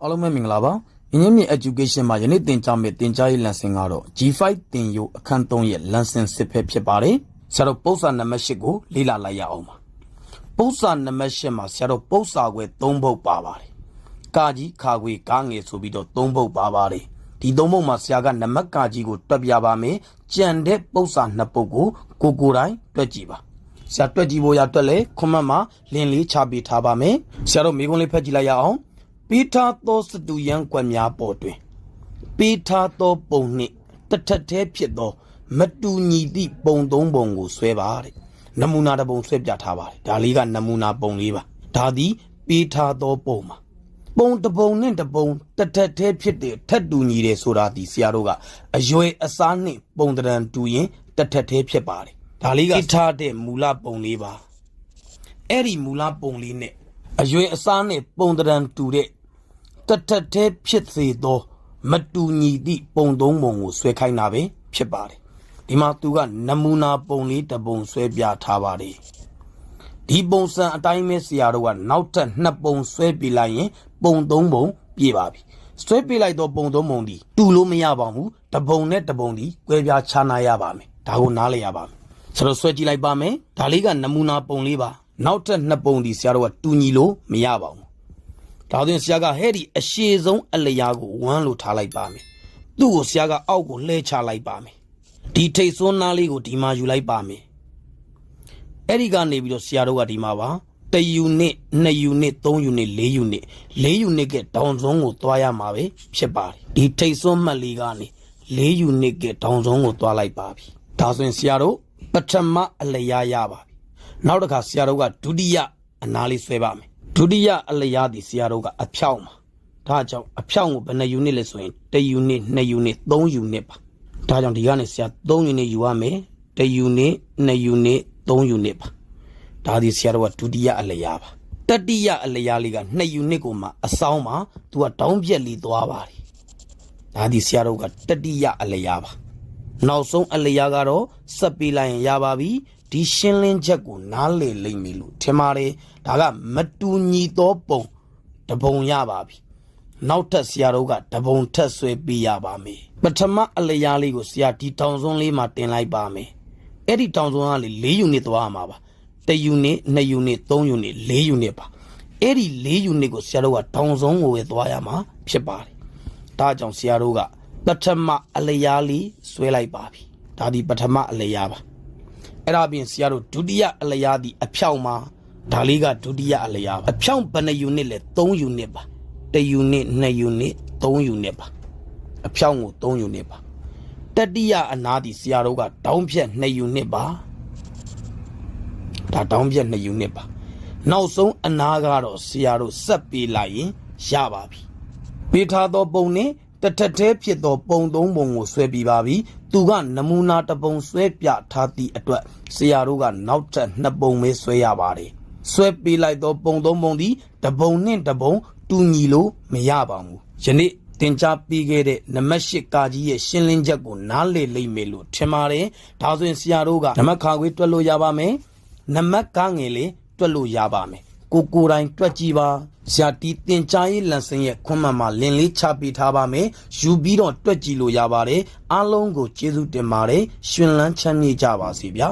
အားလုံးပဲမင်္ဂလာပါအင်းမြင့် education မှာယနေ့သင်ကြားမယ့်သင်ကြားရေး lesson ကတော့ G5 သင်ယူအခန်း3ရဲ့ lesson 6ပဲဖြစ်ပါတယ်ဆရာတို့ပု္ပ္ပာနံပါတ်8ကိုလေ့လာလိုက်ရအောင်ပါပု္ပ္ပာနံပါတ်8မှာဆရာတို့ပု္ပ္ပာခွဲ3ပုဒ်ပါပါတယ်ကာကြီးခါခွေကားငယ်ဆိုပြီးတော့3ပုဒ်ပါပါတယ်ဒီ3ပုဒ်မှာဆရာကနံပါတ်ကာကြီးကိုတွက်ပြပါမယ်ကြံတဲ့ပု္ပ္ပာ2ပုဒ်ကိုကိုယ်တိုင်တွက်ကြည့်ပါဆရာတွက်ကြည့်ဖို့ရတွက်လဲခွန်မတ်မှာလင်းလေးချပေးထားပါမယ်ဆရာတို့မိကုံးလေးဖတ်ကြည့်လိုက်ရအောင်ပေးထားသောစတူယန်ကွက်များပေါ်တွင်ပေးထားသောပုံနှင့်တထက်သေးဖြစ်သောမတူညီသည့်ပုံ3ပုံကိုဆွဲပါတဲ့နမူနာတစ်ပုံဆွဲပြထားပါတယ်ဒါလေးကနမူနာပုံလေးပါဒါသည်ပေးထားသောပုံမှာပုံတစ်ပုံနဲ့တစ်ပုံတထက်သေးဖြစ်တဲ့ထက်တူညီတယ်ဆိုတာဒီဆရာတို့ကအရွယ်အစားနဲ့ပုံတရံတူရင်တထက်သေးဖြစ်ပါတယ်ဒါလေးကထားတဲ့မူလပုံလေးပါအဲ့ဒီမူလပုံလေးနဲ့အရွယ်အစားနဲ့ပုံတရံတူတဲ့တထက်သေးဖြစ်စေသောမတူညီသည့်ပုံ3ပုံကိုဆွဲခိုင်းတာပဲဖြစ်ပါတယ်ဒီမှာသူကနမူနာပုံလေးတစ်ပုံဆွဲပြထားပါတယ်ဒီပုံစံအတိုင်းပဲဆရာတို့ကနောက်ထပ်2ပုံဆွဲပြလိုက်ရင်ပုံ3ပုံပြည့်ပါပြီဆွဲပြလိုက်တော့ပုံ3ပုံဒီတူလို့မရပါဘူးတပုံနဲ့တပုံဒီကွဲပြားခြားနာရပါမယ်ဒါကိုနားလည်ရပါမယ်ဆိုတော့ဆွဲကြည့်လိုက်ပါမယ်ဒါလေးကနမူနာပုံလေးပါနောက်ထပ်2ပုံဒီဆရာတို့ကတူညီလို့မရပါဘူးဒါဆိုရင်ဆရာကဟဲ့ဒီအရှည်ဆုံးအလျားကို1လို့ထားလိုက်ပါမယ်သူ့ကိုဆရာကအောက်ကိုလှဲချလိုက်ပါမယ်ဒီထိတ်စွန်းနားလေးကိုဒီမှာယူလိုက်ပါမယ်အဲ့ဒီကနေပြီးတော့ဆရာတို့ကဒီမှာပါ1ယူနစ်2ယူနစ်3ယူနစ်4ယူနစ်4ယူနစ်ကဒေါင်စွန်းကိုသွားရမှာပဲဖြစ်ပါတယ်ဒီထိတ်စွန်းမှတ်လေးကနေ4ယူနစ်ကဒေါင်စွန်းကိုသွားလိုက်ပါပြီဒါဆိုရင်ဆရာတို့ပထမအလျားရပါပြီနောက်တစ်ခါဆရာတို့ကဒုတိယအနားလေးဆွဲပါမယ်ဒုတိယအလျားဒီဆရာတို့ကအဖြောင့်ပါဒါကြောင့်အဖြောင့်ကိုဘယ်နှယူနစ်လဲဆိုရင်1ယူနစ်2ယူနစ်3ယူနစ်ပါဒါကြောင့်ဒီကနေဆရာ3ယူနစ်ယူရမယ်1ယူနစ်2ယူနစ်3ယူနစ်ပါဒါဒီဆရာတို့ကဒုတိယအလျားပါတတိယအလျားလေးက2ယူနစ်ကိုမှအဆောင်မှာသူကတောင်းပြက်လေးသွားပါတယ်ဒါဒီဆရာတို့ကတတိယအလျားပါနောက်ဆုံးအလျားကတော့ဆက်ပေးလိုက်ရင်ရပါပြီဒီရှင်းလင်းချက်ကိုနားလည်လိမ့်မယ်လို့ထင်ပါတယ်ဒါကမတူညီသောပုံတပုံရပါပြီနောက်ထပ်ဆရာတို့ကတပုံထက်ဆွဲပေးရပါမယ်ပထမအလျားလေးကိုဆရာဒီတောင်စွန်းလေးမှာတင်လိုက်ပါမယ်အဲ့ဒီတောင်စွန်းကလေ4ယူနစ်သွားရမှာပါ1ယူနစ်2ယူနစ်3ယူနစ်4ယူနစ်ပါအဲ့ဒီ4ယူနစ်ကိုဆရာတို့ကတောင်စွန်းကိုပဲသွားရမှာဖြစ်ပါတယ်ဒါကြောင့်ဆရာတို့ကပထမအလျားလေးဆွဲလိုက်ပါပြီဒါဒီပထမအလျားပါအဲ့ဒါပြင်ဆရာတို့ဒုတိယအလျားဒီအဖြောင့်မှာဒါလေးကဒုတိယအလျားပါအဖြောင့်ဘယ်နှယူနစ်လဲ3ယူနစ်ပါ1ယူနစ်2ယူနစ်3ယူနစ်ပါအဖြောင့်ကို3ယူနစ်ပါတတိယအနားဒီဆရာတို့ကတောင်းဖြက်2ယူနစ်ပါဒါတောင်းဖြက်2ယူနစ်ပါနောက်ဆုံးအနားကတော့ဆရာတို့ဆက်ပေးလိုက်ရင်ရပါပြီပေးထားသောပုံနဲ့တထက်သေးဖြစ်သောပုံ3ပုံကိုဆွဲပြပါပြီသူကနမူနာတစ်ပုံဆွဲပြထားသည့်အတွက်ဆရာတို့ကနောက်ထပ်2ပုံပဲဆွဲရပါတယ်ဆွဲပေးလိုက်သောပုံ3ပုံသည်တပုံနဲ့တပုံတူညီလို့မရပါဘူးယနေ့သင်ကြားပေးခဲ့တဲ့နံပါတ်8ကာကြီးရဲ့ရှင်းလင်းချက်ကိုနားလည်လိမ့်မယ်လို့ထင်ပါတယ်ဒါဆိုရင်ဆရာတို့ကနံပါတ်ခါခွေတွက်လို့ရပါမယ်နံပါတ်ကငယ်လေးတွက်လို့ရပါမယ်ကိုတိုင်တွက်ကြည့်ပါဆရာတီသင်ကြားရေးလန်စင်ရဲ့ခွန်းမှန်မှာလင်းလေးချပေးထားပါမယ်ယူပြီးတော့တွက်ကြည့်လို့ရပါတယ်အားလုံးကိုကျေးဇူးတင်ပါတယ်ရှင်လန်းချမ်းမြေ့ကြပါစေဗျာ